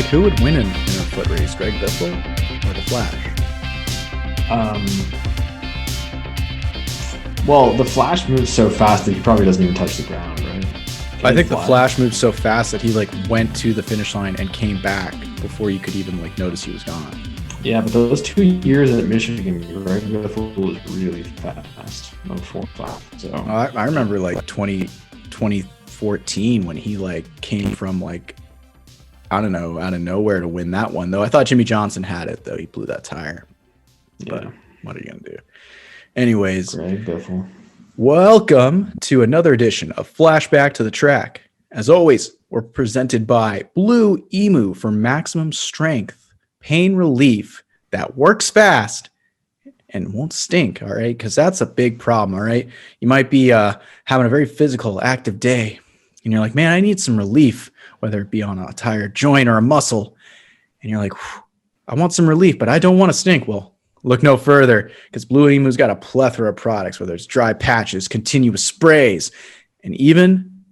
like, who would win in a foot race, Greg Biffle or the Flash? Well, the Flash moves so fast that he probably doesn't even touch the ground, right? I think the Flash moved so fast that he like went to the finish line and came back before you could even like notice he was gone. Yeah, but those 2 years at Michigan, Greg Biffle was really fast. No 4.5. So I remember like 2014 when he like came from like, I don't know, out of nowhere to win that one. Though I thought Jimmy Johnson had it, though. He blew that tire. But what are you going to do? Anyways, Greg Biffle. Welcome to another edition of Flashback to the Track. As always, we're presented by Blue Emu for maximum strength, pain relief that works fast and won't stink, all right? Because that's a big problem, all right? You might be having a very physical, active day, and you're like, man, I need some relief, whether it be on a tired joint or a muscle. And you're like, I want some relief, but I don't want to stink. Well, look no further, because Blue Emu's got a plethora of products, whether it's dry patches, continuous sprays, and even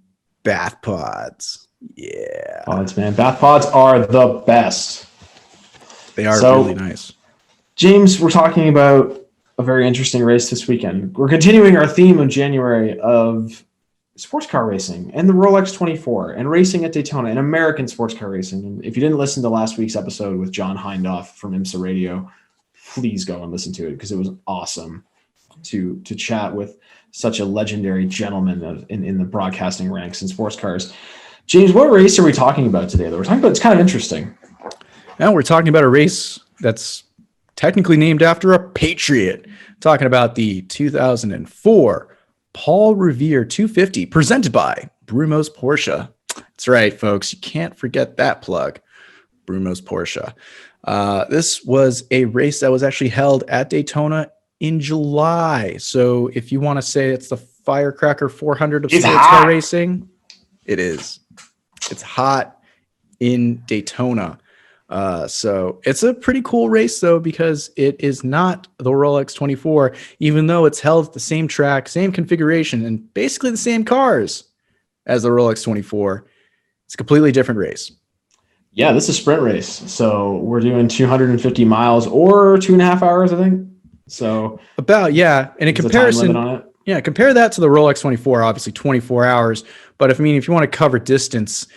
bath pods. Yeah. Pods, man. Bath pods are the best. They are really nice. James, we're talking about a very interesting race this weekend. We're continuing our theme of January of sports car racing and the Rolex 24 and racing at Daytona and American sports car racing. And if you didn't listen to last week's episode with John Hindhoff from IMSA Radio, please go and listen to it because it was awesome to chat with such a legendary gentleman in the broadcasting ranks in sports cars. James, what race are we talking about today? Though we're talking about, it's kind of interesting. Now we're talking about a race that's technically named after a Patriot. Talking about the 2004 Paul Revere 250 presented by Brumos Porsche. That's right, folks. You can't forget that plug. Brumos Porsche. This was a race that was actually held at Daytona in July. So if you want to say it's the firecracker 400 of sports car racing, it is. It's hot in Daytona. So it's a pretty cool race, though, because it is not the Rolex 24, even though it's held at the same track, same configuration, and basically the same cars as the Rolex 24. It's a completely different race. Yeah, this is a sprint race. So we're doing 250 miles or 2.5 hours, I think. So about, yeah. And in comparison, yeah, compare that to the Rolex 24, obviously 24 hours. But if you want to cover distance,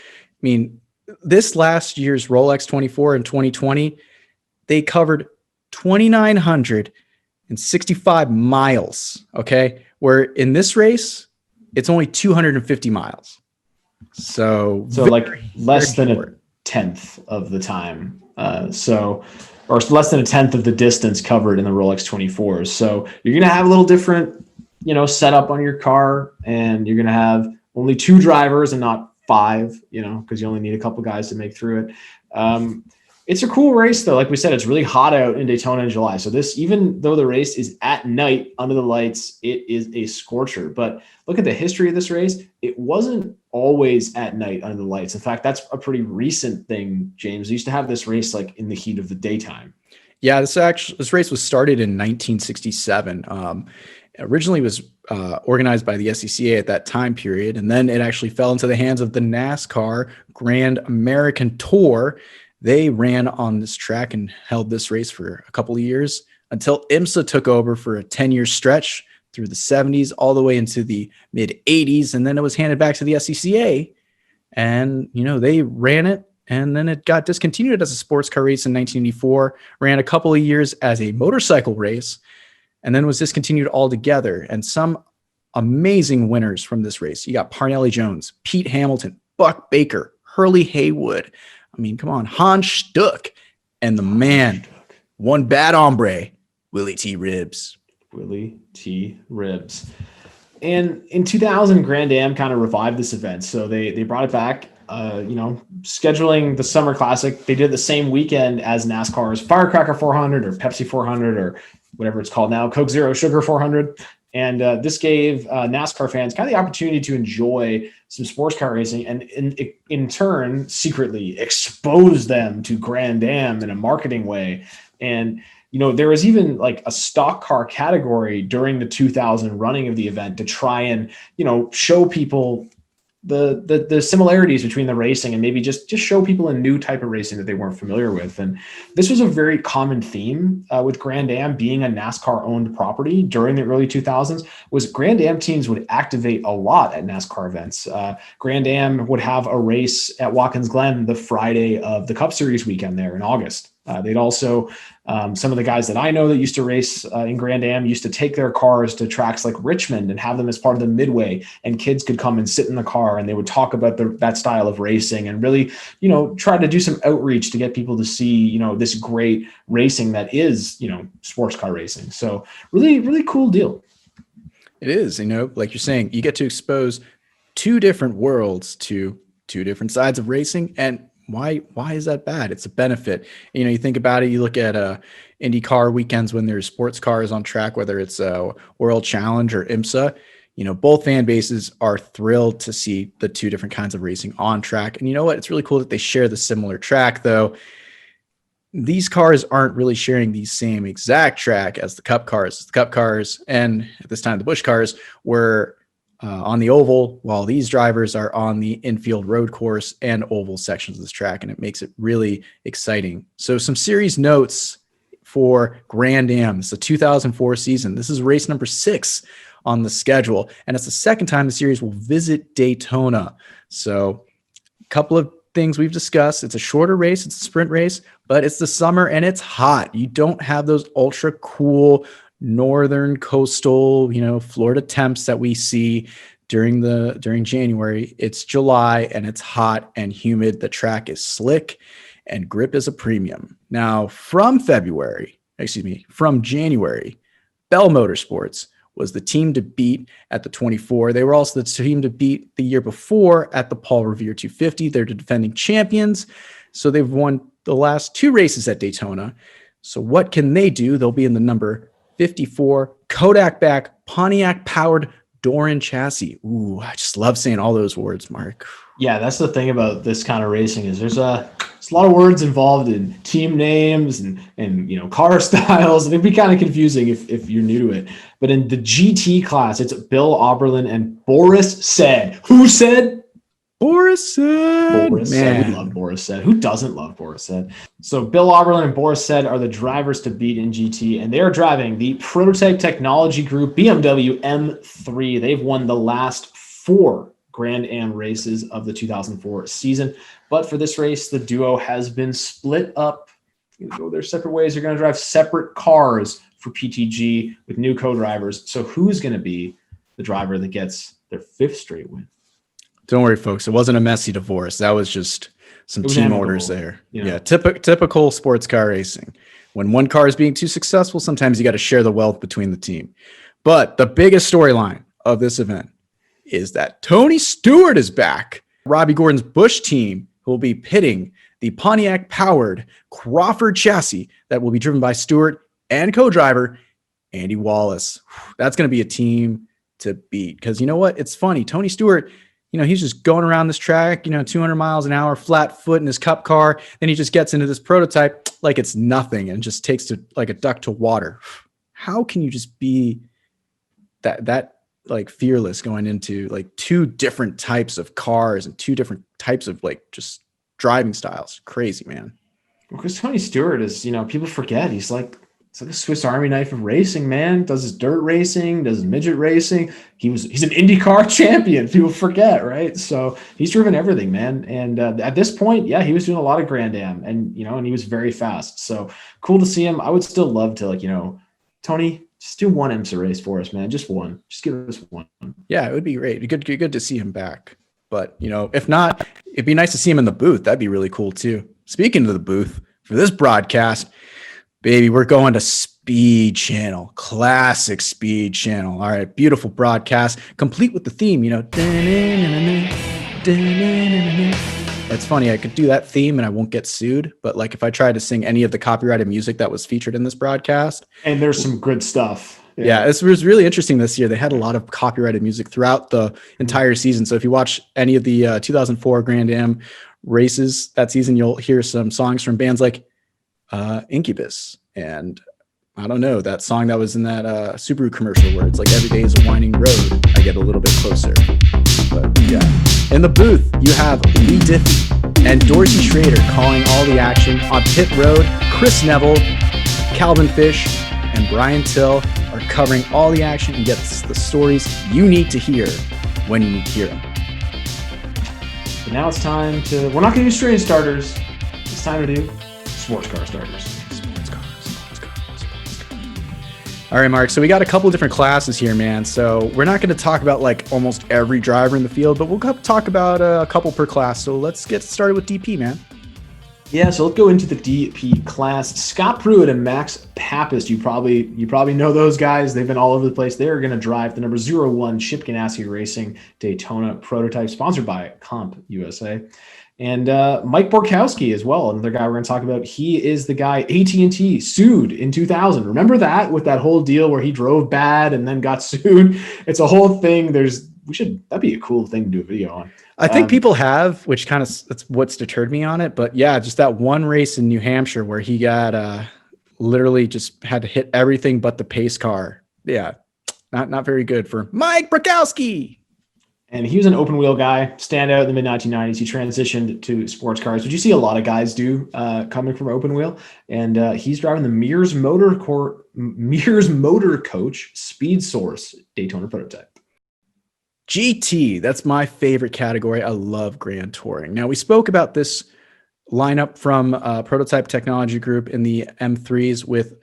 this last year's Rolex 24 in 2020, they covered 2,965 miles. Okay. Where in this race, it's only 250 miles. So like less than a tenth of the time. Or less than a tenth of the distance covered in the Rolex 24s. So you're going to have a little different, setup on your car, and you're going to have only 2 drivers and not 5, because you only need a couple guys to make through it. It's a cool race, though. Like we said, it's really hot out in Daytona in July. So this, even though the race is at night under the lights, it is a scorcher. But look at the history of this race. It wasn't always at night under the lights. In fact, that's a pretty recent thing, James. They used to have this race like in the heat of the daytime. Yeah, this race was started in 1967. Originally was organized by the SCCA at that time period, and then it actually fell into the hands of the NASCAR Grand American Tour. They ran on this track and held this race for a couple of years until IMSA took over for a 10-year stretch through the 70s all the way into the mid 80s, and then it was handed back to the SCCA, and they ran it, and then it got discontinued as a sports car race in 1984, ran a couple of years as a motorcycle race, and then was discontinued altogether. And some amazing winners from this race. You got Parnelli Jones, Pete Hamilton, Buck Baker, Hurley Haywood. Come on, Hans Stuck, and the man, one bad hombre, Willie T. Ribbs. Willie T. Ribbs. And in 2000, Grand Am kind of revived this event. So they brought it back, scheduling the Summer Classic. They did it the same weekend as NASCAR's Firecracker 400 or Pepsi 400 or whatever it's called now, Coke Zero Sugar 400. And this gave NASCAR fans kind of the opportunity to enjoy some sports car racing and in turn secretly expose them to Grand Am in a marketing way. And, there was even like a stock car category during the 2000 running of the event to try and, show people the similarities between the racing and maybe just show people a new type of racing that they weren't familiar with. And this was a very common theme with Grand Am being a NASCAR owned property during the early 2000s. Was Grand Am teams would activate a lot at NASCAR events. Grand Am would have a race at Watkins Glen the Friday of the Cup Series weekend there in August. They'd also, some of the guys that I know that used to race in Grand Am used to take their cars to tracks like Richmond and have them as part of the midway, and kids could come and sit in the car and they would talk about that style of racing and really, try to do some outreach to get people to see, this great racing that is, sports car racing. So really, really cool deal. It is, like you're saying, you get to expose two different worlds to two different sides of racing. And why is that bad? It's a benefit. You think about it, you look at IndyCar weekends when there's sports cars on track, whether it's a World Challenge or IMSA, both fan bases are thrilled to see the two different kinds of racing on track. And you know what? It's really cool that they share the similar track, though. These cars aren't really sharing the same exact track as the Cup cars. The Cup cars, and at this time the Busch cars, were on the oval, while these drivers are on the infield road course and oval sections of this track, and it makes it really exciting. So some series notes for Grand Am. It's the 2004 season. This is race number 6 on the schedule, and it's the second time the series will visit Daytona. So a couple of things we've discussed. It's a shorter race. It's a sprint race, but it's the summer and it's hot. You don't have those ultra cool northern coastal, Florida temps that we see during January. It's July and it's hot and humid. The track is slick and grip is a premium. Now from January, Bell Motorsports was the team to beat at the 24. They were also the team to beat the year before at the Paul Revere 250. They're the defending champions. So they've won the last 2 races at Daytona. So what can they do? They'll be in the number 54 Kodak back Pontiac powered Doran chassis. Ooh, I just love saying all those words, Mark. Yeah, that's the thing about this kind of racing is there's a lot of words involved in team names and car styles. And it'd be kind of confusing if you're new to it. But in the GT class, it's Bill Auberlen and Boris Said. Who said? Boris Said. Boris Said. We love Boris Said. Who doesn't love Boris Said? So Bill Auberlen and Boris Said are the drivers to beat in GT, and they are driving the Prototype Technology Group BMW M3. They've won the last 4 Grand Am races of the 2004 season. But for this race, the duo has been split up. They're going to go their separate ways. They're going to drive separate cars for PTG with new co-drivers. So who's going to be the driver that gets their 5th straight win? Don't worry, folks. It wasn't a messy divorce. That was just some team amicable orders there. Yeah, typical sports car racing. When one car is being too successful, sometimes you got to share the wealth between the team. But the biggest storyline of this event is that Tony Stewart is back. Robbie Gordon's Busch team will be pitting the Pontiac-powered Crawford chassis that will be driven by Stewart and co-driver Andy Wallace. That's going to be a team to beat because you know what? It's funny. Tony Stewart, he's just going around this track, 200 miles an hour, flat foot in his Cup car. Then he just gets into this prototype like it's nothing and just takes to like a duck to water. How can you just be that like fearless going into like 2 different types of cars and 2 different types of like just driving styles? Crazy, man. Because Tony Stewart is, people forget he's like, it's like a Swiss Army knife of racing, man. Does his dirt racing, does his midget racing. He's an IndyCar champion. People forget, right? So he's driven everything, man. And at this point, yeah, he was doing a lot of Grand Am and he was very fast. So cool to see him. I would still love to Tony, just do one IMSA race for us, man. Just one. Just give us one. Yeah, it would be great. It'd be good to see him back. But, if not, it'd be nice to see him in the booth. That'd be really cool too. Speaking of the booth, for this broadcast, baby, we're going to Speed Channel, classic Speed Channel. All right, beautiful broadcast, complete with the theme, It's funny, I could do that theme and I won't get sued, but like if I tried to sing any of the copyrighted music that was featured in this broadcast. And there's some good stuff. Yeah, it was really interesting this year. They had a lot of copyrighted music throughout the entire season. So if you watch any of the 2004 Grand Am races that season, you'll hear some songs from bands like Incubus and I don't know, that song that was in that Subaru commercial where it's like every day is a winding road. I get a little bit closer. But yeah, in the booth, you have Lee Diffie and Dorsey Schrader calling all the action. On pit road, Chris Neville, Calvin Fish, and Brian Till are covering all the action and get the stories you need to hear when you need to hear them. But now it's time to, we're not going to do straight starters. It's time to do sports car starters. All right, Mark. So we got a couple different classes here, man. So we're not going to talk about like almost every driver in the field, but we'll talk about a couple per class. So let's get started with DP, man. Yeah, so let's go into the DP class. Scott Pruitt and Max Papist, you probably know those guys. They've been all over the place. They're going to drive the number 01 Chip Ganassi Racing Daytona prototype, sponsored by Comp USA. And Mike Borkowski as well, another guy we're going to talk about. He is the guy AT&T sued in 2000. Remember that, with that whole deal where he drove bad and then got sued? It's a whole thing. That'd be a cool thing to do a video on. I think people have, which kind of, that's what's deterred me on it. But yeah, just that one race in New Hampshire where he got literally just had to hit everything but the pace car. Yeah, not very good for Mike Borkowski. And he was an open wheel guy, standout in the mid-1990s. He transitioned to sports cars, which you see a lot of guys do coming from open wheel. And he's driving the Mears Motor Coach Speed Source Daytona prototype. GT, that's my favorite category. I love Grand Touring. Now, we spoke about this lineup from Prototype Technology Group in the M3s with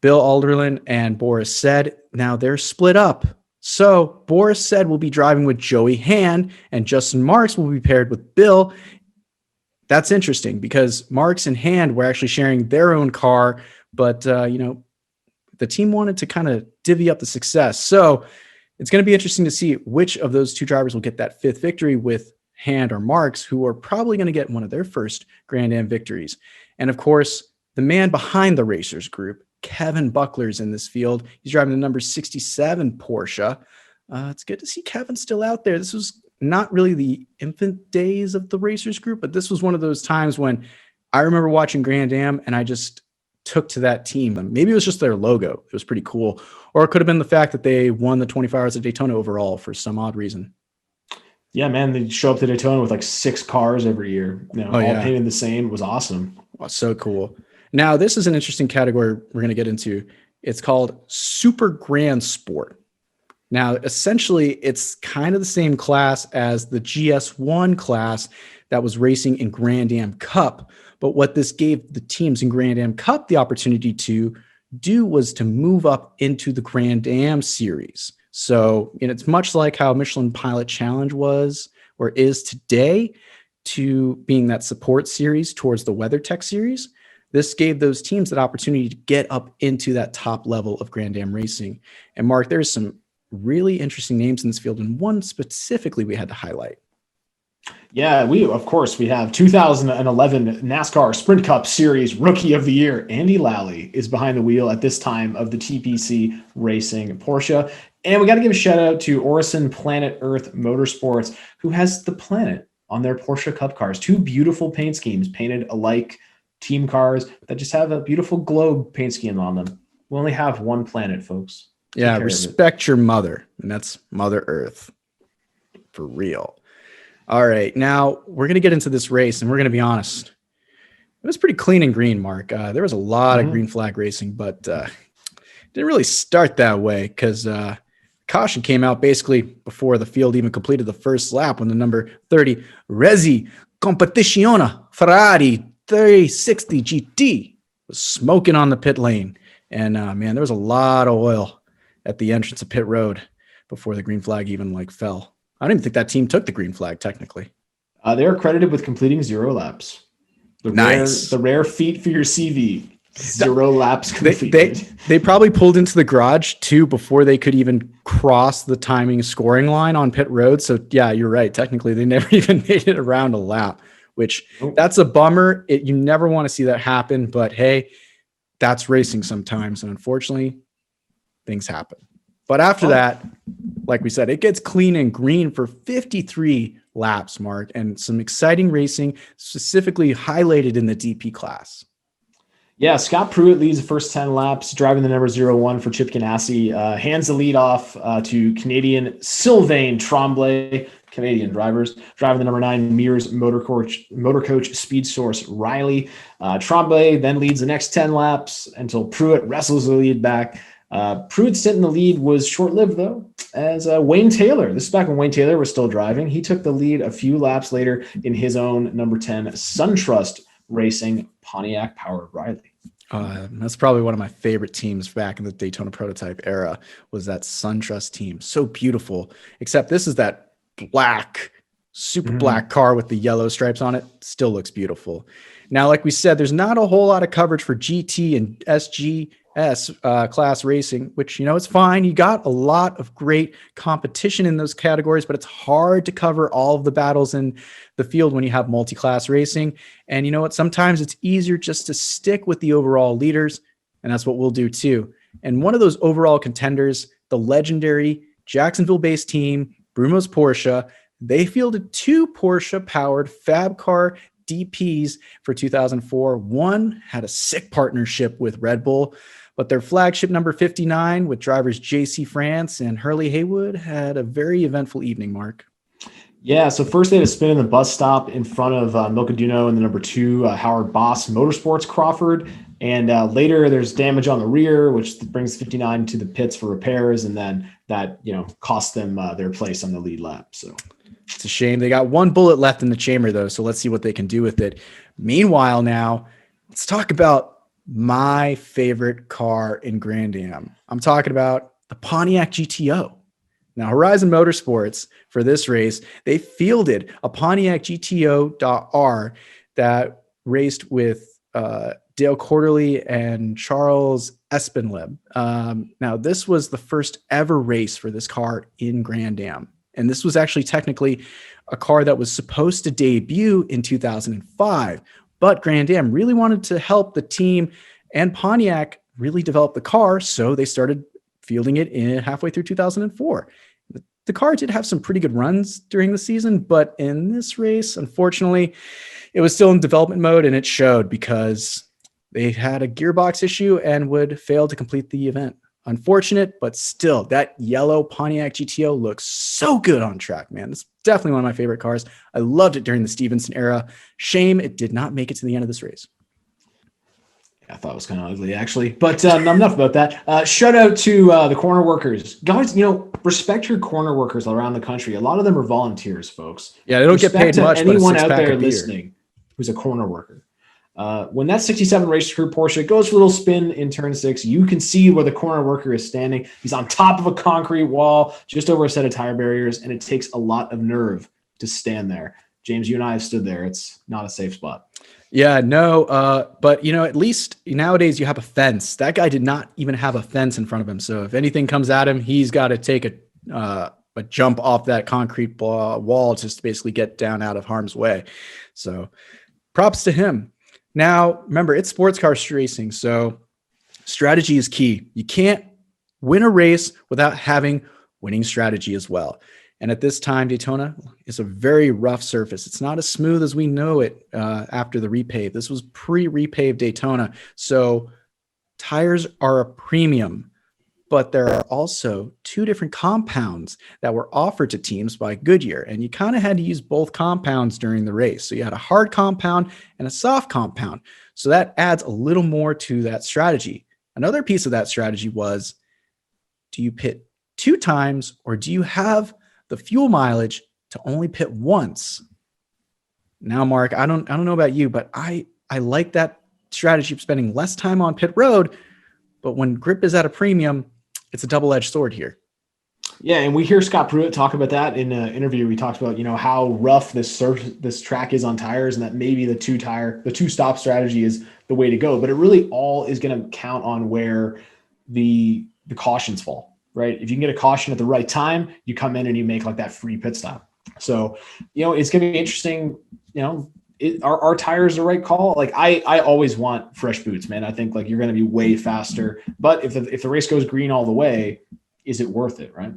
Bill Alderlin and Boris Said. Now, they're split up. So Boris Said will be driving with Joey Hand, and Justin Marks will be paired with Bill. That's interesting because Marks and Hand were actually sharing their own car, but the team wanted to kind of divvy up the success. So it's going to be interesting to see which of those two drivers will get that fifth victory with Hand or Marks, who are probably going to get one of their first Grand Am victories. And of course, the man behind the Racers Group, Kevin Buckler's in this field. He's driving the number 67 Porsche. It's good to see Kevin still out there. This was not really the infant days of the Racers Group, but this was one of those times when I remember watching Grand Am and I just took to that team. Maybe it was just their logo. It was pretty cool. Or it could have been the fact that they won the 24 Hours of Daytona overall for some odd reason. Yeah, man, they show up to Daytona with like 6 cars every year, all painted the same. It was awesome. Oh, so cool. Now, this is an interesting category we're going to get into. It's called Super Grand Sport. Now, essentially, it's kind of the same class as the GS1 class that was racing in Grand Am Cup. But what this gave the teams in Grand Am Cup the opportunity to do was to move up into the Grand Am series. So it's much like how Michelin Pilot Challenge was or is today, to being that support series towards the WeatherTech series. This gave those teams that opportunity to get up into that top level of Grand Am racing. And Mark, there's some really interesting names in this field, and one specifically we had to highlight. Yeah, we have 2011 NASCAR Sprint Cup Series Rookie of the Year. Andy Lally is behind the wheel at this time of the TPC Racing Porsche. And we got to give a shout out to Orison Planet Earth Motorsports, who has the planet on their Porsche Cup cars. 2 beautiful paint schemes painted alike, team cars that just have a beautiful globe paint scheme on them. We only have one planet, folks. Yeah, respect your mother, and that's Mother Earth. For real. All right, now we're going to get into this race, and we're going to be honest. It was pretty clean and green, Mark. There was a lot of green flag racing, but didn't really start that way because caution came out basically before the field even completed the first lap when the number 30 Resi Competizione Ferrari 360 GT was smoking on the pit lane. And man, there was a lot of oil at the entrance of pit road before the green flag even fell. I don't even think that team took the green flag technically. They're credited with completing 0 laps. Nice. The rare feat for your CV. 0 laps completed. They probably pulled into the garage too before they could even cross the timing scoring line on pit road. So yeah, you're right. Technically, they never even made it around a lap, which that's a bummer. You never want to see that happen, but hey, that's racing sometimes. And unfortunately, things happen. But after that, like we said, it gets clean and green for 53 laps, Mark, and some exciting racing specifically highlighted in the DP class. Yeah, Scott Pruitt leads the first 10 laps, driving the number 01 for Chip Ganassi. Hands the lead off to Canadian Sylvain Tremblay. Canadian drivers. Driving the number 9 Mears Motor Coach Speed Source Riley. Tremblay then leads the next 10 laps until Pruitt wrestles the lead back. Pruitt's stint in the lead was short-lived, though, as Wayne Taylor, this is back when Wayne Taylor was still driving, he took the lead a few laps later in his own number 10 SunTrust Racing Pontiac-powered Riley. That's probably one of my favorite teams back in the Daytona prototype era, was that SunTrust team. So beautiful, except this is that black, super black car with the yellow stripes on it. Still looks beautiful. Now, like we said, there's not a whole lot of coverage for GT and SGS class racing, which, it's fine. You got a lot of great competition in those categories, but it's hard to cover all of the battles in the field when you have multi-class racing. And you know what? Sometimes it's easier just to stick with the overall leaders, and that's what we'll do too. And one of those overall contenders, the legendary Jacksonville-based team, Brumos Porsche, they fielded 2 Porsche-powered Fab Car DPs for 2004. One had a sick partnership with Red Bull, but their flagship number 59 with drivers JC France and Hurley Haywood had a very eventful evening, Mark. Yeah, so first they had a spin in the bus stop in front of Milcaduno and the number 2 Howard Boss Motorsports Crawford. And later there's damage on the rear, which brings 59 to the pits for repairs. And then that, cost them their place on the lead lap. So it's a shame. They got one bullet left in the chamber, though. So let's see what they can do with it. Meanwhile, now let's talk about my favorite car in Grand Am. I'm talking about the Pontiac GTO. Now, Horizon Motorsports, for this race, they fielded a Pontiac GTO.R that raced with Dale Quarterly and Charles Espenleb. Now, this was the first ever race for this car in Grand Am. And this was actually technically a car that was supposed to debut in 2005. But Grand Am really wanted to help the team and Pontiac really develop the car. So they started fielding it in halfway through 2004. The car did have some pretty good runs during the season, but in this race, unfortunately, it was still in development mode, and it showed because they had a gearbox issue and would fail to complete the event. Unfortunate, but still, that yellow Pontiac GTO looks so good on track, man. It's definitely one of my favorite cars. I loved it during the Stevenson era. Shame it did not make it to the end of this race. I thought it was kind of ugly, actually. But enough about that. Shout out to the corner workers. Guys, respect your corner workers around the country. A lot of them are volunteers, folks. Yeah, they don't get paid much, but anyone out there listening who's a corner worker. When that 67 Race Crew Porsche goes for a little spin in turn 6, you can see where the corner worker is standing. He's on top of a concrete wall, just over a set of tire barriers, and it takes a lot of nerve to stand there. James, you and I have stood there. It's not a safe spot. Yeah, no, but at least nowadays you have a fence. That guy did not even have a fence in front of him. So if anything comes at him, he's got to take a jump off that concrete wall just to basically get down out of harm's way. So props to him. Now, remember, it's sports car racing, so strategy is key. You can't win a race without having winning strategy as well. And at this time, Daytona is a very rough surface. It's not as smooth as we know it after the repave. This was pre-repave Daytona. So tires are a premium, but there are also 2 different compounds that were offered to teams by Goodyear. And you kind of had to use both compounds during the race. So you had a hard compound and a soft compound. So that adds a little more to that strategy. Another piece of that strategy was, do you pit 2 times or do you have the fuel mileage to only pit once? Now, Mark, I don't know about you, but I like that strategy of spending less time on pit road, but when grip is at a premium, it's a double-edged sword here. Yeah, and we hear Scott Pruitt talk about that in an interview. We talked about, how rough this track is on tires, and that maybe the 2-stop strategy is the way to go. But it really all is going to count on where the cautions fall. Right. If you can get a caution at the right time, you come in and you make like that free pit stop. So, it's going to be interesting. Are tires the right call? Like I always want fresh boots, man. I think like you're going to be way faster, but if the race goes green all the way, is it worth it? Right.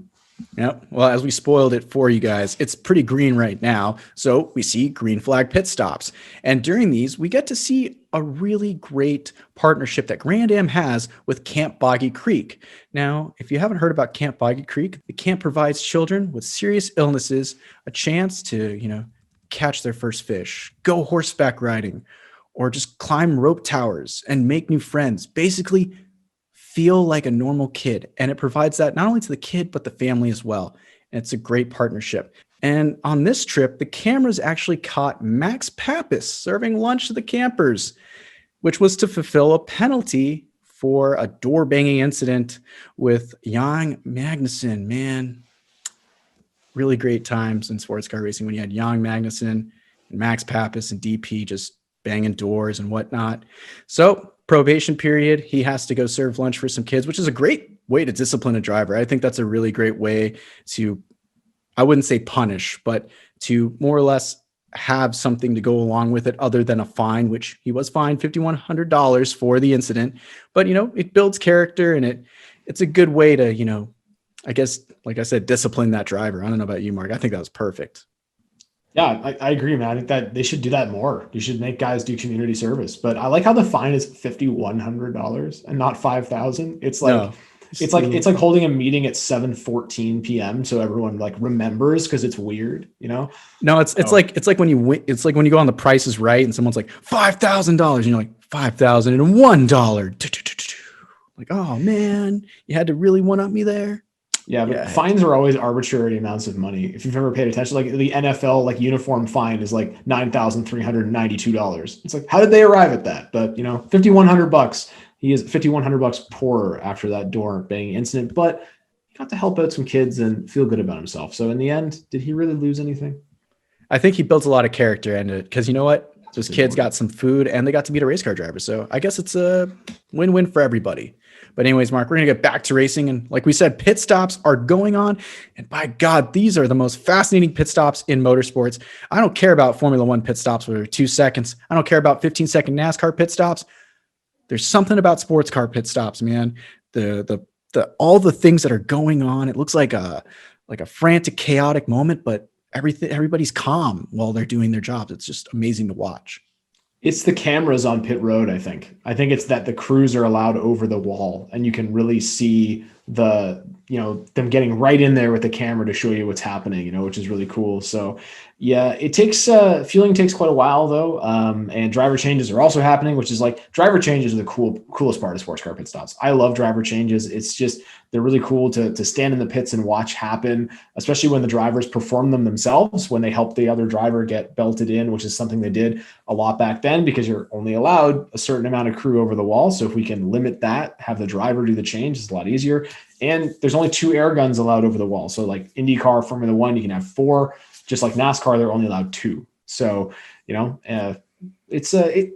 Yep. Well, as we spoiled it for you guys, it's pretty green right now. So we see green flag pit stops. And during these, we get to see a really great partnership that Grand Am has with Camp Boggy Creek. Now, if you haven't heard about Camp Boggy Creek, the camp provides children with serious illnesses a chance to, catch their first fish, go horseback riding, or just climb rope towers and make new friends. Basically, feel like a normal kid. And it provides that not only to the kid, but the family as well. And it's a great partnership. And on this trip, the cameras actually caught Max Papis serving lunch to the campers, which was to fulfill a penalty for a door banging incident with Jan Magnussen. Man, really great times in sports car racing when you had Jan Magnussen and Max Papis and DP just banging doors and whatnot. So probation period, he has to go serve lunch for some kids, which is a great way to discipline a driver. I think that's a really great way to, I wouldn't say punish, but to more or less have something to go along with it other than a fine, which he was fined $5,100 for the incident. But, it builds character and it's a good way to, I guess, like I said, discipline that driver. I don't know about you, Mark. I think that was perfect. Yeah, I agree, man. I think that they should do that more. You should make guys do community service. But I like how the fine is $5,100 and not $5,000. It's like No. it's like holding a meeting at 7:14 p.m. so everyone like remembers because it's weird, No, it's like when you win, it's like when you go on The Price is Right and someone's like $5,000 and you're like $5,001. Like, oh man, you had to really one up me there. Yeah, but fines are always arbitrary amounts of money. If you've ever paid attention, like the NFL, like uniform fine is like $9,392. It's like, how did they arrive at that? But $5,100. He is $5,100 poorer after that door banging incident, but he got to help out some kids and feel good about himself. So in the end, did he really lose anything? I think he built a lot of character into it because you know what? Those kids got some food and they got to meet a race car driver. So I guess it's a win-win for everybody. But anyways, Mark, we're going to get back to racing. And like we said, pit stops are going on. And by God, these are the most fascinating pit stops in motorsports. I don't care about Formula One pit stops where 2 seconds. I don't care about 15-second NASCAR pit stops. There's something about sports car pit stops, man. The all the things that are going on. It looks like a frantic, chaotic moment, but everybody's calm while they're doing their jobs. It's just amazing to watch. It's the cameras on pit road, I think. I think it's that the crews are allowed over the wall and you can really see them getting right in there with the camera to show you what's happening, which is really cool. So yeah, it takes fueling takes quite a while though. And driver changes are also happening, which is like driver changes are the coolest part of sports car pit stops. I love driver changes. It's just, they're really cool to stand in the pits and watch happen, especially when the drivers perform them themselves, when they help the other driver get belted in, which is something they did a lot back then because you're only allowed a certain amount of crew over the wall. So if we can limit that, have the driver do the change, it's a lot easier. And there's only 2 air guns allowed over the wall. So like IndyCar, Formula One, you can have 4. Just like NASCAR, they're only allowed 2. So, it's a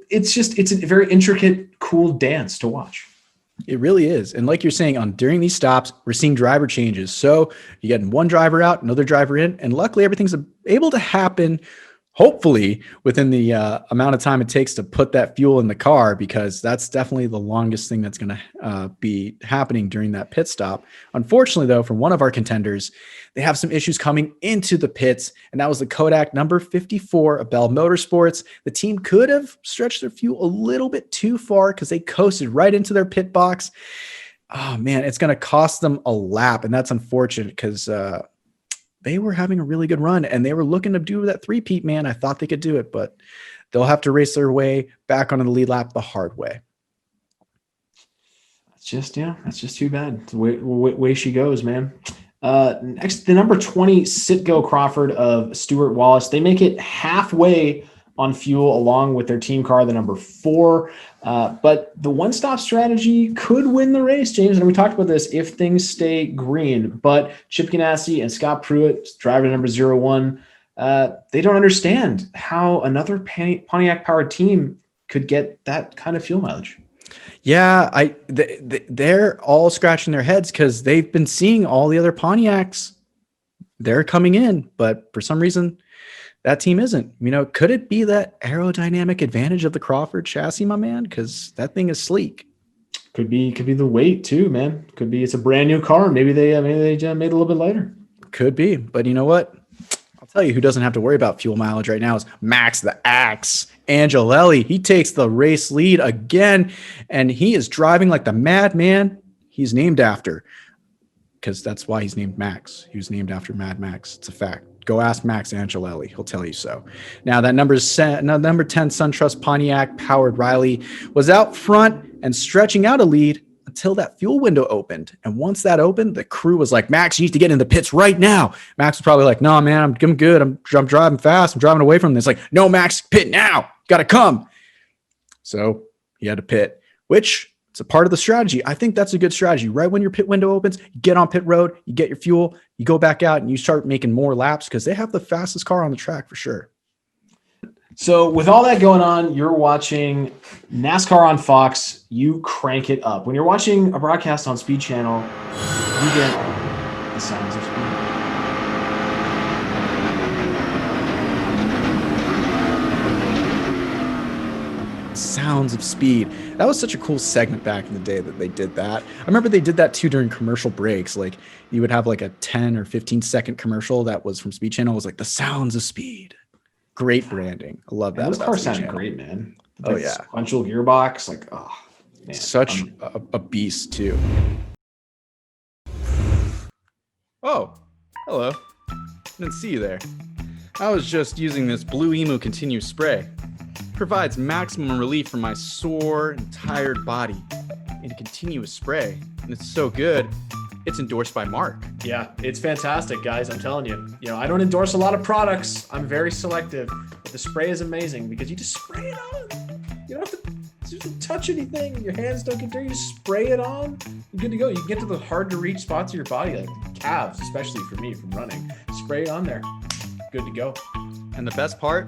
very intricate, cool dance to watch. It really is. And like you're saying, during these stops, we're seeing driver changes. So you get one driver out, another driver in, and luckily everything's able to happen, hopefully within the amount of time it takes to put that fuel in the car, because that's definitely the longest thing that's going to be happening during that pit stop. Unfortunately, though, from one of our contenders, they have some issues coming into the pits, and that was the Kodak number 54 of Bell Motorsports. The team could have stretched their fuel a little bit too far because they coasted right into their pit box. Oh, man, it's going to cost them a lap, and that's unfortunate because they were having a really good run and they were looking to do that three-peat, man. I thought they could do it, but they'll have to race their way back onto the lead lap the hard way. That's just too bad. It's the way she goes, man. Next, the number 20 Sitgo Crawford of Stuart Wallace. They make it halfway on fuel along with their team car, the number 4. But the one-stop strategy could win the race, James. And we talked about this if things stay green. But Chip Ganassi and Scott Pruitt, driver number 01, they don't understand how another Pontiac-powered team could get that kind of fuel mileage. Yeah, they're all scratching their heads because they've been seeing all the other Pontiacs. They're coming in, but for some reason, that team isn't. Could it be that aerodynamic advantage of the Crawford chassis, my man? Because that thing is sleek. Could be the weight too, man. Could be it's a brand new car. Maybe they made it a little bit lighter. Could be, but you know what? I'll tell you who doesn't have to worry about fuel mileage right now is Max the Axe Angelelli. He takes the race lead again, and he is driving like the madman he's named after, because that's why he's named Max. He was named after Mad Max. It's a fact. Go ask Max Angelelli. He'll tell you so. Now, that number 10 SunTrust Pontiac powered Riley was out front and stretching out a lead until that fuel window opened. And once that opened, the crew was like, Max, you need to get in the pits right now. Max was probably like, no, man, I'm good. I'm driving fast. I'm driving away from this. Like, no, Max, pit now. You got to come. So he had to pit, which it's a part of the strategy. I think that's a good strategy. Right when your pit window opens, you get on pit road, you get your fuel, you go back out and you start making more laps because they have the fastest car on the track for sure. So with all that going on, you're watching NASCAR on Fox. You crank it up. When you're watching a broadcast on Speed Channel, you get the sounds of speed. Sounds of Speed. That was such a cool segment back in the day that they did that. I remember they did that too during commercial breaks. Like you would have like a 10 or 15-second commercial that was from Speed Channel. It was like the Sounds of Speed. Great branding. I love that. Those cars sound great, man. Oh yeah. Sequential gearbox, like man. Such a beast too. Oh, hello. Didn't see you there. I was just using this Blue Emu Continue spray. Provides maximum relief for my sore and tired body in a continuous spray. And it's so good, it's endorsed by Mark. Yeah, it's fantastic, guys. I'm telling you. You know, I don't endorse a lot of products. I'm very selective. But the spray is amazing because you just spray it on. You don't have to touch anything. Your hands don't get dirty. You just spray it on. You're good to go. You can get to the hard to reach spots of your body, like calves, especially for me from running. Spray it on there. Good to go. And the best part,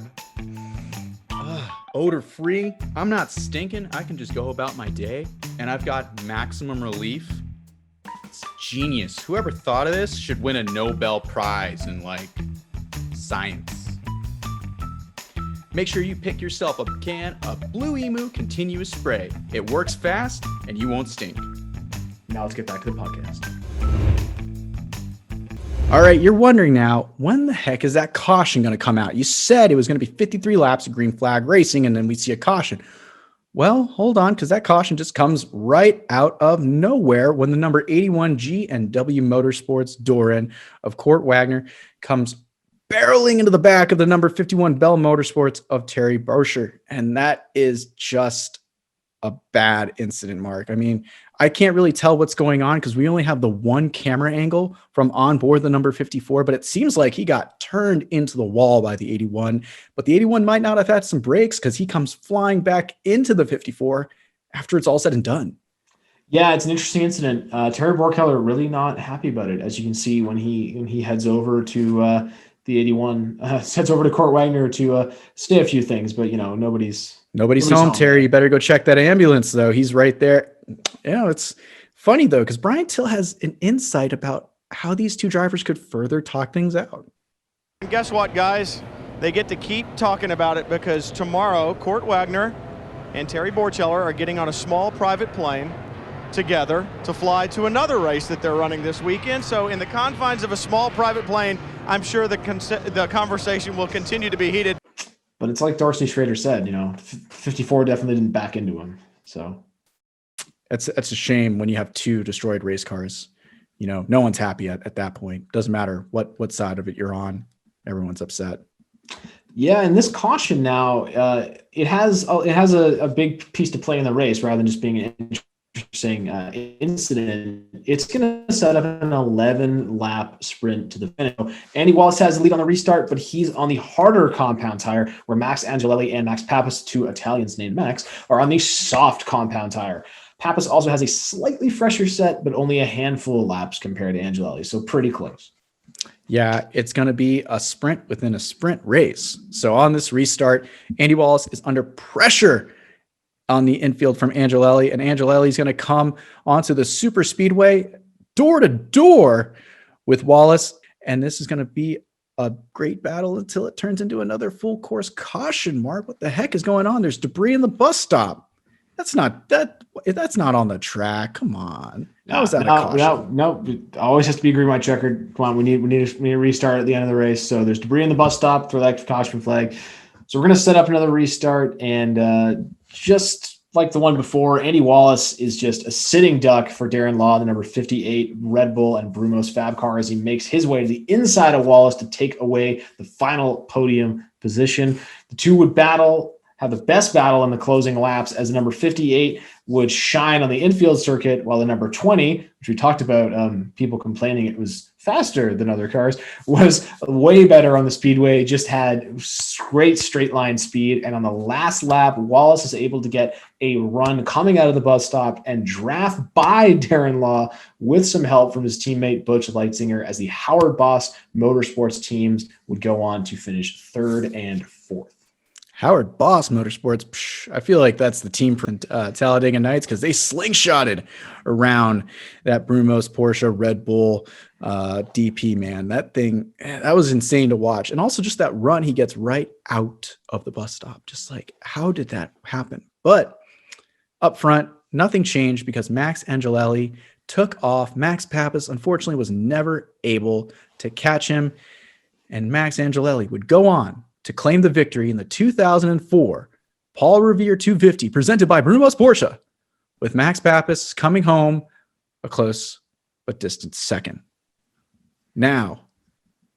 odor free. I'm not stinking. I can just go about my day and I've got maximum relief. It's genius. Whoever thought of this should win a Nobel Prize in like science. Make sure you pick yourself a can of Blue Emu Continuous Spray. It works fast and you won't stink. Now let's get back to the podcast. All right, you're wondering now, when the heck is that caution going to come out? You said it was going to be 53 laps of green flag racing, and then we'd see a caution. Well, hold on, because that caution just comes right out of nowhere when the number 81 G&W Motorsports Doran of Kurt Wagner comes barreling into the back of the number 51 Bell Motorsports of Terry Bourchier. And that is just a bad incident, Mark. I mean, I can't really tell what's going on because we only have the one camera angle from on board the number 54, but it seems like he got turned into the wall by the 81, but the 81 might not have had some brakes because he comes flying back into the 54 after it's all said and done. Yeah, it's an interesting incident. Terry Bourchier really not happy about it, as you can see when he heads over to the 81, heads over to Kurt Wagner to say a few things, but you know, nobody's home, Terry. You better go check that ambulance, though. He's right there. You know, it's funny, though, because Brian Till has an insight about how these two drivers could further talk things out. And guess what, guys? They get to keep talking about it because tomorrow, Kurt Wagner and Terry Bourchier are getting on a small private plane together to fly to another race that they're running this weekend. So in the confines of a small private plane, I'm sure the conversation will continue to be heated. But it's like Darcy Schrader said, you know, 54 definitely didn't back into him. So that's a shame when you have two destroyed race cars. You know, no one's happy at that point. Doesn't matter what side of it you're on. Everyone's upset. Yeah, and this caution now, it has a big piece to play in the race rather than just being an interesting incident. It's going to set up an 11-lap sprint to the finish. Andy Wallace has the lead on the restart, but he's on the harder compound tire, where Max Angelelli and Max Pappas, two Italians named Max, are on the soft compound tire. Pappas also has a slightly fresher set, but only a handful of laps compared to Angelelli, so pretty close. Yeah, it's going to be a sprint within a sprint race. So on this restart, Andy Wallace is under pressure on the infield from Angelelli, and Angelelli is going to come onto the super speedway door to door with Wallace. And this is going to be a great battle until it turns into another full course caution. Mark, what the heck is going on? There's debris in the bus stop. That's not on the track. Come on. How is that a no, caution? no, it always has to be green white checkered. Come on, we need to restart at the end of the race. So there's debris in the bus stop. Throw that caution flag. So we're gonna set up another restart, and just like the one before, Andy Wallace is just a sitting duck for Darren Law, the number 58 Red Bull and Brumos Fab car, as he makes his way to the inside of Wallace to take away the final podium position. The two would have the best battle in the closing laps, as the number 58 would shine on the infield circuit, while the number 20, which we talked about, people complaining it was faster than other cars, was way better on the speedway, just had great straight line speed. And on the last lap, Wallace is able to get a run coming out of the bus stop and draft by Darren Law with some help from his teammate Butch Leitzinger, as the Howard Boss Motorsports teams would go on to finish third and fourth. Howard Boss Motorsports. I feel like that's the team from Talladega Nights, because they slingshotted around that Brumos Porsche Red Bull DP, man. That thing, that was insane to watch. And also just that run he gets right out of the bus stop. Just like, how did that happen? But up front, nothing changed, because Max Angelelli took off. Max Pappas, unfortunately, was never able to catch him. And Max Angelelli would go on to claim the victory in the 2004 Paul Revere 250 presented by Brumos Porsche, with Max Pappas coming home a close but distant second. Now,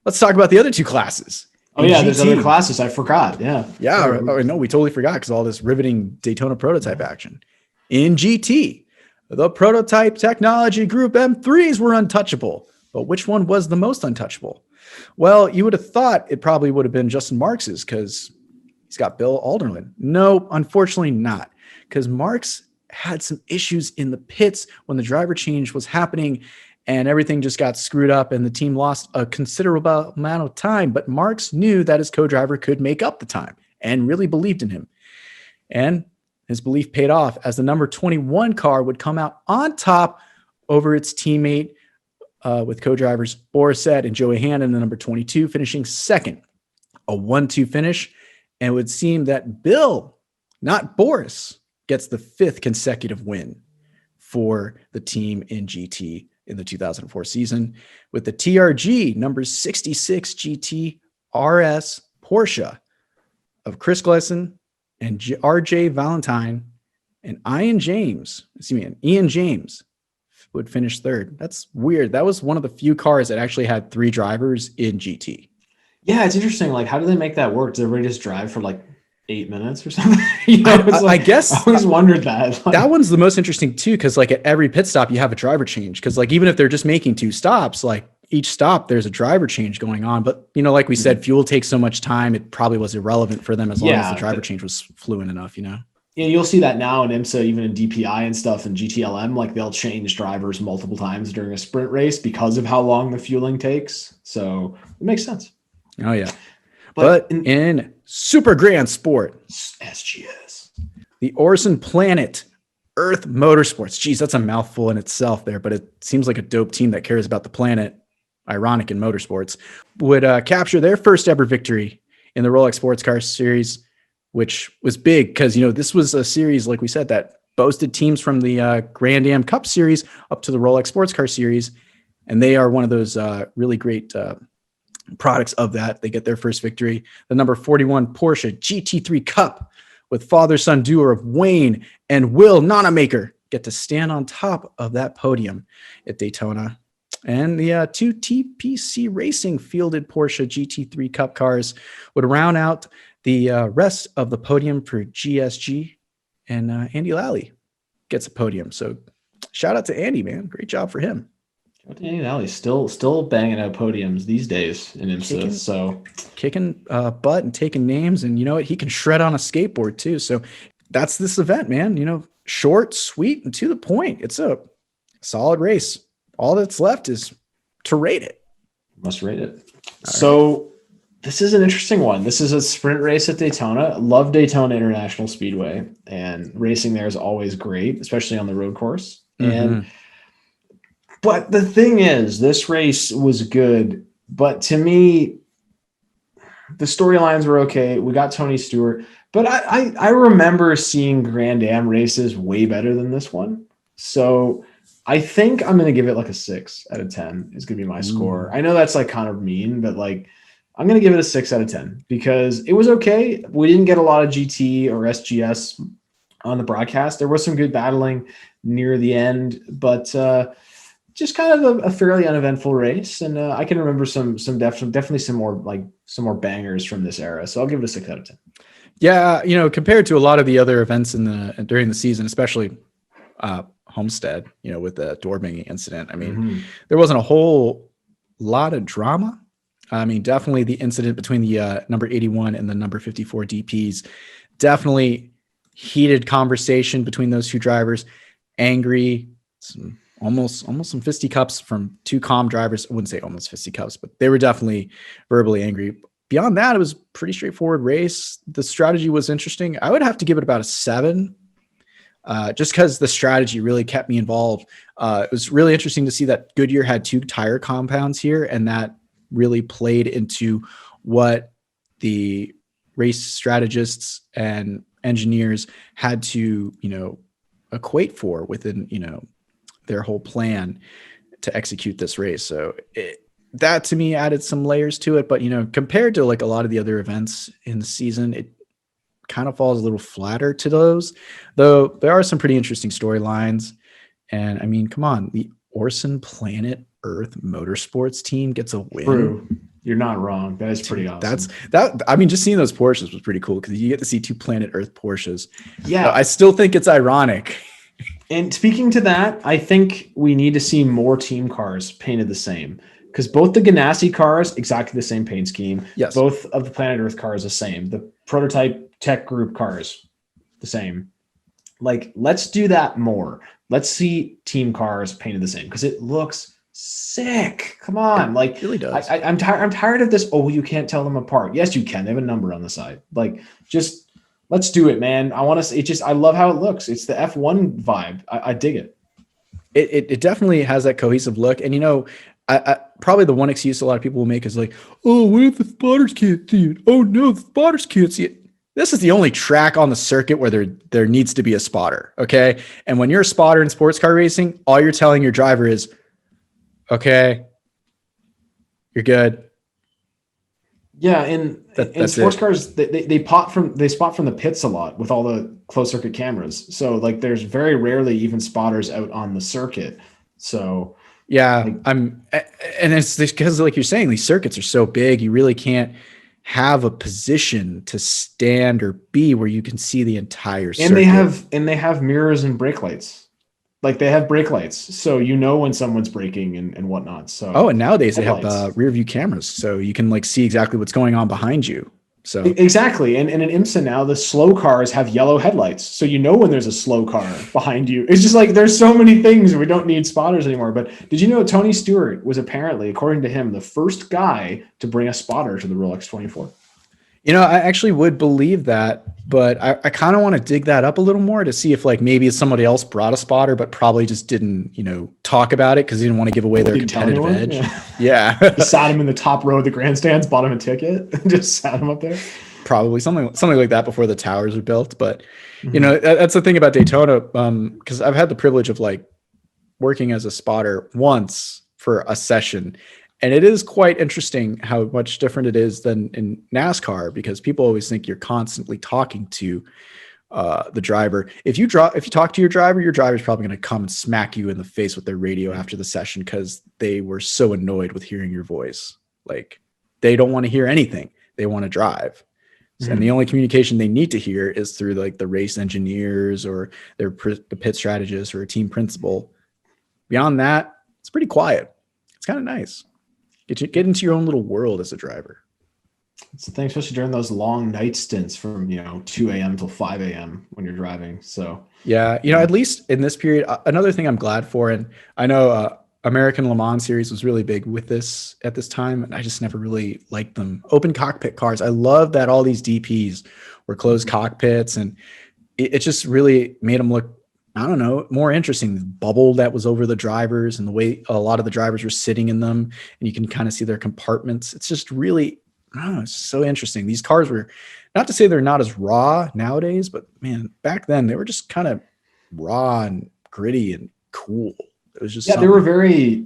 let's talk about the other two classes. Oh, yeah, there's other classes. I forgot. Yeah. Yeah, no, we totally forgot, because all this riveting Daytona prototype action. In GT, the prototype technology group M3s were untouchable. But which one was the most untouchable? Well, you would have thought it probably would have been Justin Marks's, because he's got Bill Alderman. No, unfortunately not, because Marks had some issues in the pits when the driver change was happening, and everything just got screwed up, and the team lost a considerable amount of time. But Marks knew that his co-driver could make up the time and really believed in him. And his belief paid off, as the number 21 car would come out on top over its teammate, with co-drivers Borisset and Joey Hannon, the number 22, finishing second. A 1-2 finish, and it would seem that Bill, not Boris, gets the 5th consecutive win for the team in GT in the 2004 season, with the TRG number 66 GT RS Porsche of Chris Gleason and RJ Valentine and Ian James would finish third. That's weird. That was one of the few cars that actually had 3 drivers in GT. Yeah, it's interesting. Like, how do they make that work? Does everybody just drive for like 8 minutes or something? I guess I always wondered that. That one's the most interesting too, because like at every pit stop you have a driver change, because like even if they're just making 2 stops, like each stop there's a driver change going on. But like we said, fuel takes so much time, it probably was irrelevant for them as long as the driver change was fluent enough. Yeah, you'll see that now in IMSA, even in DPI and stuff, and GTLM, like they'll change drivers multiple times during a sprint race because of how long the fueling takes. So it makes sense. Oh yeah. But in Super Grand Sport, SGS, the Orson Planet Earth Motorsports. Geez, that's a mouthful in itself there, but it seems like a dope team that cares about the planet. Ironic in motorsports. Would capture their first ever victory in the Rolex Sports Car Series, which was big because, this was a series, like we said, that boasted teams from the Grand Am Cup Series up to the Rolex Sports Car Series. And they are one of those really great products of that. They get their first victory. The number 41 Porsche GT3 Cup with father-son duo of Wayne and Will Nonamaker get to stand on top of that podium at Daytona. And the 2 TPC Racing fielded Porsche GT3 Cup cars would round out the rest of the podium for GSG, and Andy Lally gets a podium. So shout out to Andy, man. Great job for him. Andy Lally still banging out podiums these days in IMSA. Kicking butt and taking names, and you know what? He can shred on a skateboard too. So that's this event, man. Short, sweet, and to the point. It's a solid race. All that's left is to rate it. Must rate it. So this is an interesting one. This is a sprint race at Daytona. Love Daytona International Speedway, and racing there is always great, especially on the road course. Mm-hmm. But the thing is, this race was good, but to me, the storylines were okay. We got Tony Stewart, But I remember seeing Grand Am races way better than this one. So I think I'm going to give it like a 6 out of 10 is going to be my score. I know that's like kind of mean, but like I'm going to give it a 6 out of 10 because it was okay. We didn't get a lot of GT or SGS on the broadcast. There was some good battling near the end, but just kind of a fairly uneventful race. And I can remember some definitely some more bangers from this era. So I'll give it a 6 out of 10. Yeah, compared to a lot of the other events during the season, especially Homestead, with the door banging incident. I mean, there wasn't a whole lot of drama. I mean, definitely the incident between the number 81 and the number 54 DPs, definitely heated conversation between those two drivers, angry, almost some fisticuffs from two calm drivers. I wouldn't say almost fisticuffs, but they were definitely verbally angry. Beyond that, it was a pretty straightforward race. The strategy was interesting. I would have to give it about a 7. Just because the strategy really kept me involved. It was really interesting to see that Goodyear had 2 tire compounds here, and that really played into what the race strategists and engineers had to, equate for within, their whole plan to execute this race. So that to me added some layers to it. But, compared to like a lot of the other events in the season, it kind of falls a little flatter to those, though there are some pretty interesting storylines. And I mean, come on, the Orson Planet Earth Motorsports team gets a win. True. You're not wrong. That is pretty awesome. I mean, just seeing those Porsches was pretty cool because you get to see 2 Planet Earth Porsches. Yeah. I still think it's ironic. And speaking to that, I think we need to see more team cars painted the same because both the Ganassi cars, exactly the same paint scheme. Yes. Both of the Planet Earth cars, the same. The prototype tech group cars, the same. Like, let's do that more. Let's see team cars painted the same because it looks sick. Come on. Like, it really does. I'm tired of this. Oh, you can't tell them apart. Yes, you can. They have a number on the side. Like, just let's do it, man. I want to. I love how it looks. It's the F1 vibe. I dig it. It definitely has that cohesive look. And I probably the one excuse a lot of people will make is like, oh, what if the spotters can't see it? Oh no, the spotters can't see it. This is the only track on the circuit where there needs to be a spotter. Okay. And when you're a spotter in sports car racing, all you're telling your driver is, okay, you're good. Yeah, and in sports cars, they spot from the pits a lot with all the closed circuit cameras. So like, there's very rarely even spotters out on the circuit. So yeah, and it's because like you're saying, these circuits are so big, you really can't have a position to stand or be where you can see the entire circuit. And they have mirrors and brake lights. Like they have brake lights, so when someone's braking and whatnot. So and nowadays they have rear view cameras, so you can like see exactly what's going on behind you. So exactly, and in IMSA now, the slow cars have yellow headlights, so when there's a slow car behind you. It's just like there's so many things we don't need spotters anymore. But did you know Tony Stewart was apparently, according to him, the first guy to bring a spotter to the Rolex 24? I actually would believe that, but I kind of want to dig that up a little more to see if like maybe somebody else brought a spotter, but probably just didn't, talk about it because he didn't want to give away their competitive edge. Yeah. Just sat him in the top row of the grandstands, bought him a ticket, and just sat him up there. Probably something like that before the towers were built. But, that's the thing about Daytona, because I've had the privilege of like working as a spotter once for a session. And it is quite interesting how much different it is than in NASCAR because people always think you're constantly talking to the driver. If you talk to your driver's probably going to come and smack you in the face with their radio after the session because they were so annoyed with hearing your voice. Like they don't want to hear anything. They want to drive. Mm-hmm. And the only communication they need to hear is through like the race engineers or the pit strategist or a team principal. Beyond that, it's pretty quiet. It's kind of nice. Get into your own little world as a driver. It's the thing, especially during those long night stints from 2 a.m. till 5 a.m. when you're driving. So yeah, at least in this period, another thing I'm glad for, and I know American Le Mans series was really big with this at this time, and I just never really liked them. Open cockpit cars. I love that all these DPs were closed cockpits, and it just really made them look, I don't know, more interesting. The bubble that was over the drivers and the way a lot of the drivers were sitting in them, and you can kind of see their compartments. It's just really Oh, it's so interesting. These cars were, not to say they're not as raw nowadays, but man, back then they were just kind of raw and gritty and cool. It was just They were something. very,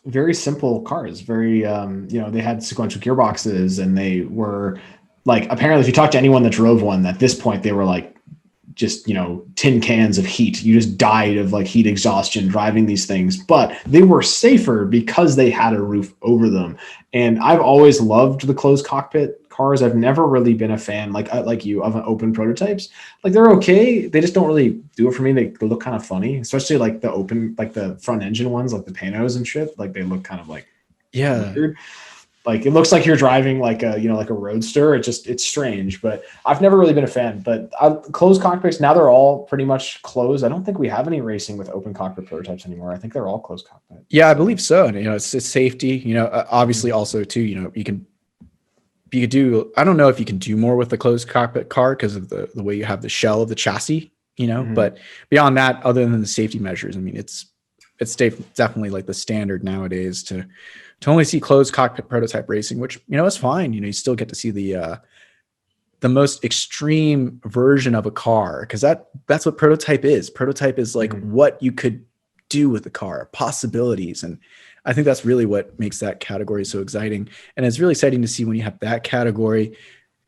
very simple cars. Very, they had sequential gearboxes, and they were like, apparently, if you talk to anyone that drove one, at this point, they were like just, tin cans of heat. You just died of like heat exhaustion driving these things, but they were safer because they had a roof over them. And I've always loved the closed cockpit cars. I've never really been a fan like you of open prototypes. Like, they're okay. They just don't really do it for me. They look kind of funny, especially like the open, like the front engine ones, like the Panos and shit. Like, they look kind of like Yeah. weird. Like, it looks like you're driving like a, like a roadster. It's strange, but I've never really been a fan. But closed cockpits, now they're all pretty much closed. I don't think we have any racing with open cockpit prototypes anymore. I think they're all closed cockpit. Yeah, I believe so. And, it's safety, obviously also too, you could do, I don't know if you can do more with the closed cockpit car because of the way you have the shell of the chassis, but beyond that, other than the safety measures, I mean, it's definitely like the standard nowadays to only see closed cockpit prototype racing, which, is fine. You still get to see the most extreme version of a car, because that's what prototype is. Prototype is like what you could do with the car, possibilities. And I think that's really what makes that category so exciting. And it's really exciting to see when you have that category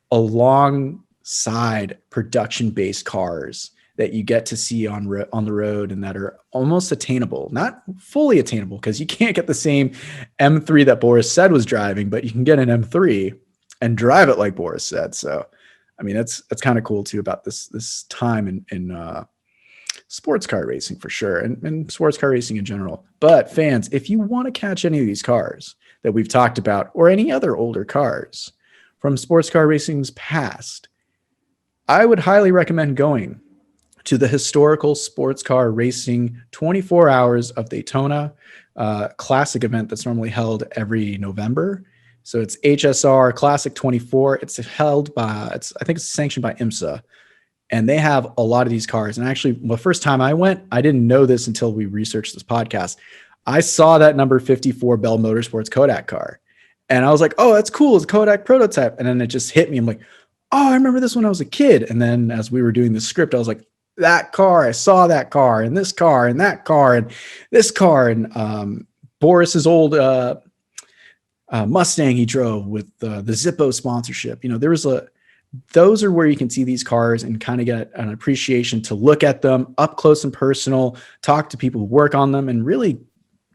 alongside production-based cars that you get to see on the road and that are almost attainable, not fully attainable, because you can't get the same M3 that Boris Said was driving, but you can get an M3 and drive it like Boris Said. So, I mean, that's kind of cool too about this time in sports car racing for sure, and sports car racing in general. But fans, if you want to catch any of these cars that we've talked about, or any other older cars from sports car racing's past, I would highly recommend going to the historical sports car racing 24 hours of Daytona classic event that's normally held every November. So it's HSR Classic 24. It's held by, I think it's sanctioned by IMSA. And they have a lot of these cars. And actually, the first time I went, I didn't know this until we researched this podcast. I saw that number 54 Bell Motorsports Kodak car. And I was like, oh, that's cool. It's a Kodak prototype. And then it just hit me. I'm like, oh, I remember this when I was a kid. And then as we were doing the script, I was like, that car, I saw that car, and this car, and that car, and this car. And Boris's old Mustang he drove with the Zippo sponsorship. Those are where you can see these cars and kind of get an appreciation to look at them up close and personal, talk to people who work on them, and really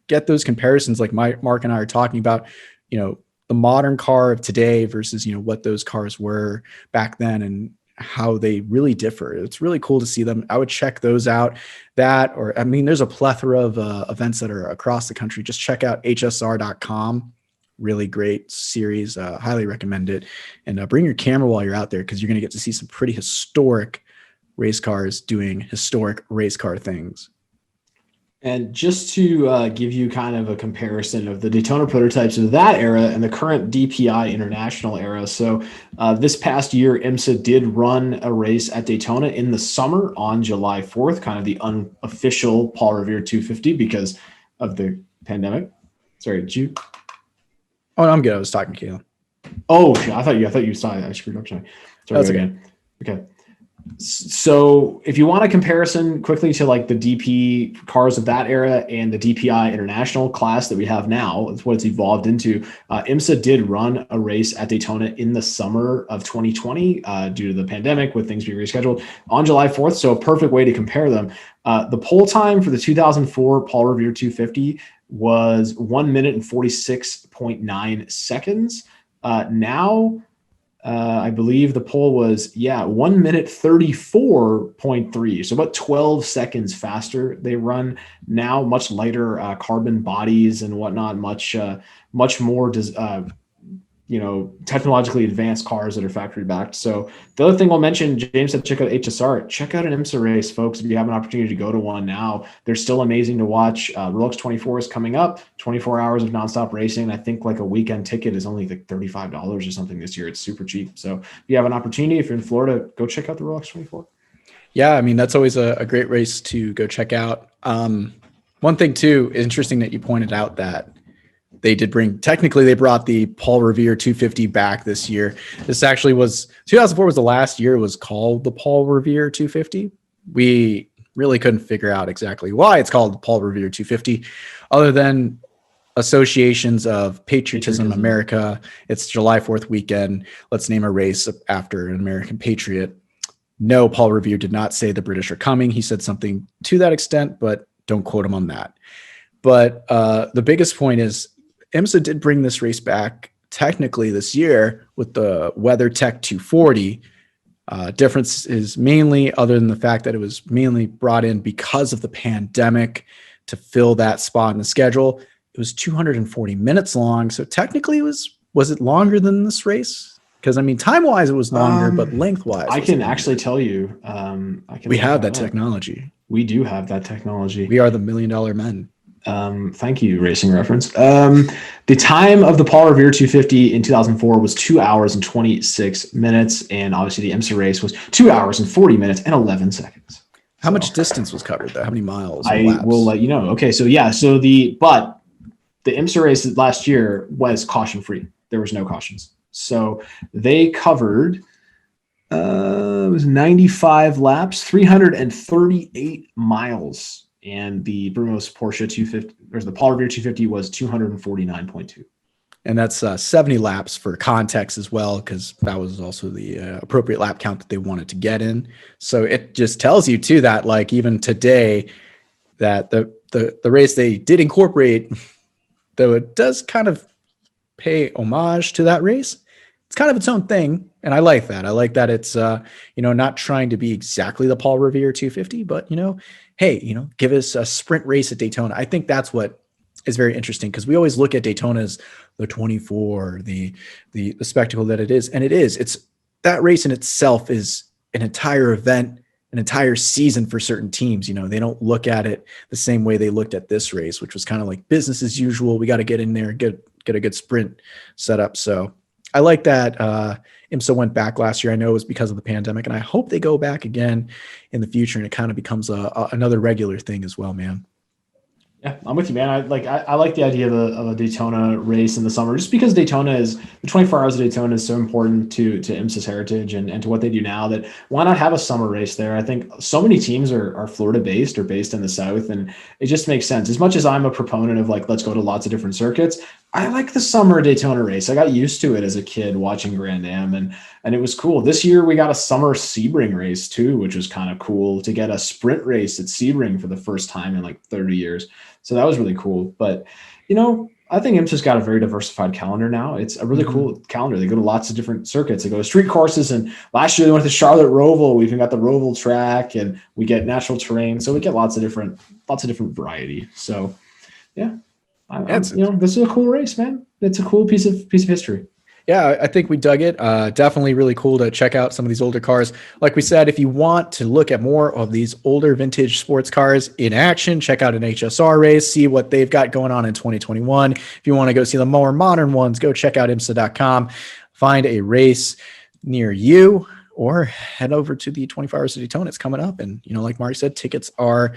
get those comparisons like Mark and I are talking about, the modern car of today versus, what those cars were back then and how they really differ. It's really cool to see them. I would check those out. There's a plethora of events that are across the country. Just check out hsr.com. Really great series. Highly recommend it. And bring your camera while you're out there, because you're going to get to see some pretty historic race cars doing historic race car things. And just to give you kind of a comparison of the Daytona prototypes of that era and the current DPI International era. So this past year, IMSA did run a race at Daytona in the summer on July 4th, kind of the unofficial Paul Revere 250 because of the pandemic. Sorry, did you? Oh, I'm good. I was talking to Kayla. Oh, I thought you saw it. I screwed up. Sorry again. Okay. So if you want a comparison quickly to like the DP cars of that era and the DPI International class that we have now, it's what it's evolved into. IMSA did run a race at Daytona in the summer of 2020 due to the pandemic with things being rescheduled on July 4th. So a perfect way to compare them. The pole time for the 2004 Paul Revere 250 was 1 minute and 46.9 seconds. Now, I believe the pole was 1 minute 34.3, so about 12 seconds faster. They run now, much lighter carbon bodies and whatnot, much more technologically advanced cars that are factory backed. So the other thing I'll mention, James said check out HSR. Check out an IMSA race, folks. If you have an opportunity to go to one now, they're still amazing to watch. Rolex 24 is coming up, 24 hours of nonstop racing. I think like a weekend ticket is only like $35 or something this year. It's super cheap. So if you have an opportunity, if you're in Florida, go check out the Rolex 24. Yeah, I mean, that's always a great race to go check out. One thing too, interesting that you pointed out that they brought the Paul Revere 250 back this year. This actually was 2004 was the last year it was called the Paul Revere 250. We really couldn't figure out exactly why it's called the Paul Revere 250, other than associations of patriotism, America. It's July 4th weekend. Let's name a race after an American patriot. No, Paul Revere did not say the British are coming. He said something to that extent, but don't quote him on that. But the biggest point is IMSA did bring this race back technically this year with the WeatherTech 240. Difference is mainly, other than the fact that it was mainly brought in because of the pandemic to fill that spot in the schedule. It was 240 minutes long. So technically was it longer than this race? Because I mean, time-wise, it was longer, but length-wise, I can actually tell you. We have that technology. We do have that technology. We are the $1 Million Men. Thank you, Racing Reference. The time of the Paul Revere 250 in 2004 was 2 hours and 26 minutes. And obviously the IMSA race was 2 hours and 40 minutes and 11 seconds. How much distance was covered though? How many miles? I will let you know. Okay. So yeah. But the IMSA race last year was caution free. There was no cautions. So they covered, it was 95 laps, 338 miles. And the Brumos Porsche 250, or the Paul Revere 250 was 249.2. And that's 70 laps for context as well, because that was also the appropriate lap count that they wanted to get in. So it just tells you too that like even today that the race they did incorporate, though it does kind of pay homage to that race. It's kind of its own thing. And I like that. I like that it's, not trying to be exactly the Paul Revere 250, but, hey, give us a sprint race at Daytona. I think that's what is very interesting because we always look at Daytona as the 24, the spectacle that it is. And it is. It's that race in itself is an entire event, an entire season for certain teams. They don't look at it the same way they looked at this race, which was kind of like business as usual. We got to get in there and get a good sprint set up. So I like that IMSA went back last year. I know it was because of the pandemic, and I hope they go back again in the future and it kind of becomes another regular thing as well, man. Yeah, I'm with you, man. I like the idea of a Daytona race in the summer, just because the 24 hours of Daytona is so important to IMSA's heritage and to what they do now. That why not have a summer race there? I think so many teams are Florida based or based in the South, and it just makes sense. As much as I'm a proponent of let's go to lots of different circuits, I like the summer Daytona race. I got used to it as a kid watching Grand Am, and it was cool. This year we got a summer Sebring race too, which was kind of cool to get a sprint race at Sebring for the first time in 30 years. So that was really cool. But, I think IMSA's got a very diversified calendar now. It's a really cool calendar. They go to lots of different circuits. They go to street courses. And last year they went to Charlotte Roval. We even got the Roval track and we get natural terrain. So we get lots of different variety. So yeah, this is a cool race, man. It's a cool piece of history. Yeah, I think we dug it. Definitely really cool to check out some of these older cars. Like we said, if you want to look at more of these older vintage sports cars in action, check out an HSR race, see what they've got going on in 2021. If you want to go see the more modern ones, go check out IMSA.com, find a race near you, or head over to the 24 Hours of Daytona. It's coming up. And, like Mark said, tickets are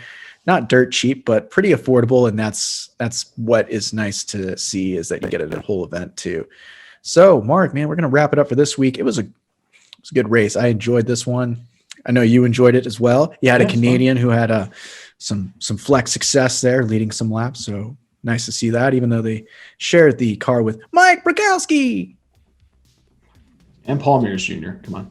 not dirt cheap, but pretty affordable. And that's what is nice to see, is that you get a whole event too. So, Mark, man, we're going to wrap it up for this week. It was a good race. I enjoyed this one. I know you enjoyed it as well. You had a Canadian who had some flex success there, leading some laps. So nice to see that, even though they shared the car with Mike Brakowski. And Paul Mears Jr. Come on.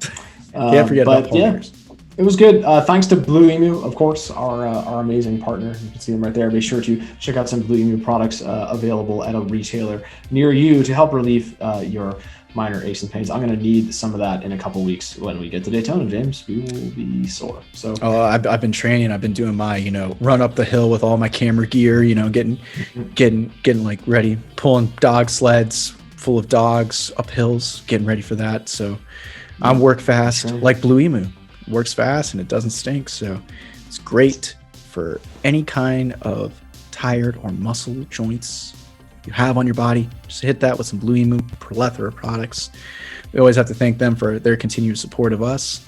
Can't forget about Paul Mears. It was good. Thanks to Blue Emu, of course, our amazing partner. You can see them right there. Be sure to check out some Blue Emu products available at a retailer near you to help relieve your minor aches and pains. I'm going to need some of that in a couple weeks when we get to Daytona, James. We will be sore. So, I've been training. I've been doing my, run up the hill with all my camera gear. Getting like ready, pulling dog sleds full of dogs up hills, getting ready for that. So, I'm work fast like Blue Emu. Works fast and it doesn't stink, so it's great for any kind of tired or muscle joints you have on your body. Just hit that with some Blue Emu plethora products. We always have to thank them for their continued support of us,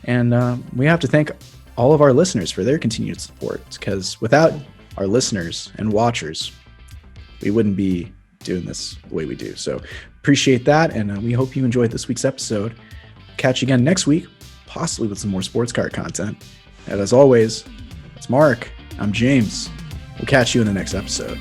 and we have to thank all of our listeners for their continued support, because without our listeners and watchers, we wouldn't be doing this the way we do. So appreciate that. And we hope you enjoyed this week's episode. Catch you again next week, possibly with some more sports car content. And as always, it's Mark. I'm James. We'll catch you in the next episode.